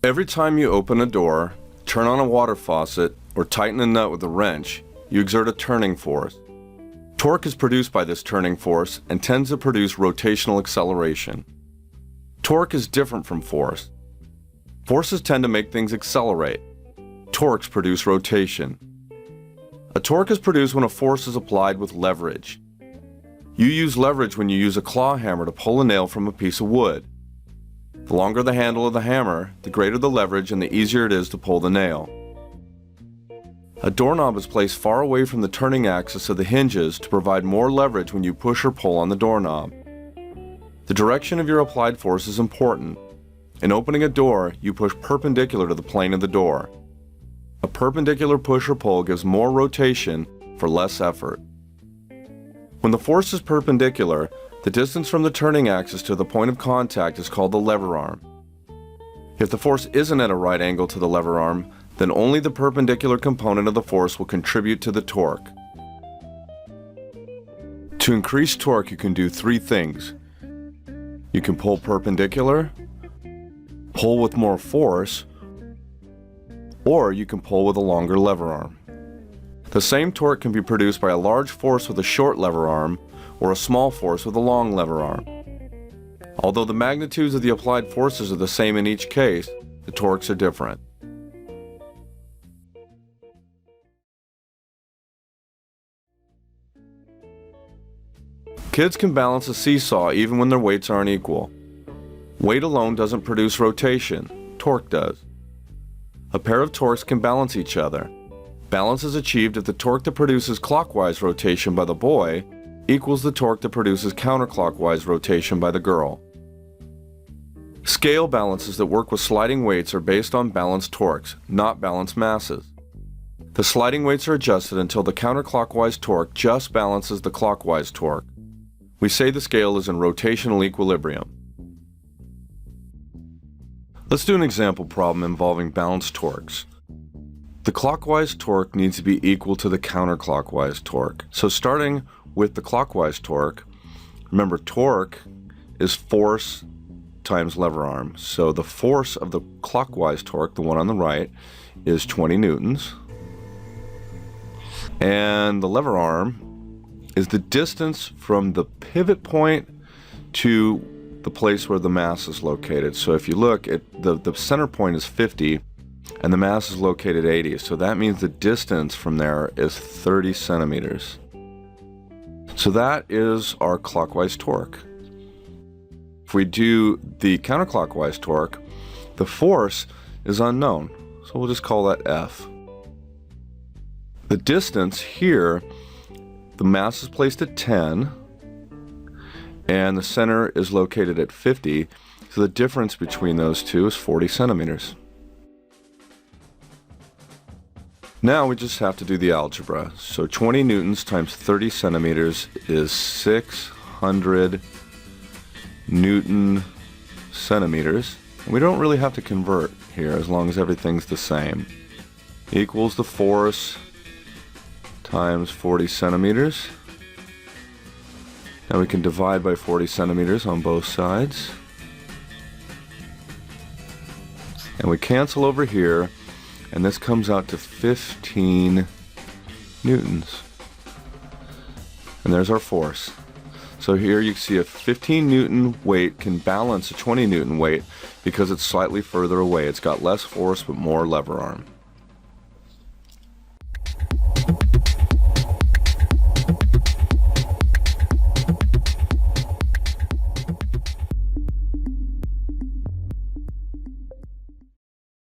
Every time you open a door, turn on a water faucet, or tighten a nut with a wrench, you exert a turning force. Torque is produced by this turning force and tends to produce rotational acceleration. Torque is different from force. Forces tend to make things accelerate. Torques produce rotation. A torque is produced when a force is applied with leverage. You use leverage when you use a claw hammer to pull a nail from a piece of wood. The longer the handle of the hammer, the greater the leverage and the easier it is to pull the nail. A doorknob is placed far away from the turning axis of the hinges to provide more leverage when you push or pull on the doorknob. The direction of your applied force is important. In opening a door, you push perpendicular to the plane of the door. A perpendicular push or pull gives more rotation for less effort. When the force is perpendicular, the distance from the turning axis to the point of contact is called the lever arm. If the force isn't at a right angle to the lever arm, then only the perpendicular component of the force will contribute to the torque. To increase torque, you can do three things. You can pull perpendicular, pull with more force, or you can pull with a longer lever arm. The same torque can be produced by a large force with a short lever arm or a small force with a long lever arm. Although the magnitudes of the applied forces are the same in each case, the torques are different. Kids can balance a seesaw even when their weights aren't equal. Weight alone doesn't produce rotation, torque does. A pair of torques can balance each other. Balance is achieved if the torque that produces clockwise rotation by the boy equals the torque that produces counterclockwise rotation by the girl. Scale balances that work with sliding weights are based on balanced torques, not balanced masses. The sliding weights are adjusted until the counterclockwise torque just balances the clockwise torque. We say the scale is in rotational equilibrium. Let's do an example problem involving balanced torques. The clockwise torque needs to be equal to the counterclockwise torque. So starting with the clockwise torque, remember torque is force times lever arm. So the force of the clockwise torque, the one on the right, is 20 newtons. And the lever arm is the distance from the pivot point to the place where the mass is located. So if you look at the center point is 50 and the mass is located 80. So that means the distance from there is 30 centimeters. So that is our clockwise torque. If we do the counterclockwise torque, the force is unknown. So we'll just call that F. The distance here, the mass is placed at 10 and the center is located at 50, so the difference between those two is 40 centimeters. Now we just have to do the algebra. So 20 newtons times 30 centimeters is 600 Newton centimeters. And we don't really have to convert here as long as everything's the same. Equals the force times 40 centimeters. Now we can divide by 40 centimeters on both sides. And we cancel over here, and this comes out to 15 newtons. And there's our force. So here you see a 15 Newton weight can balance a 20 Newton weight because it's slightly further away. It's got less force but more lever arm.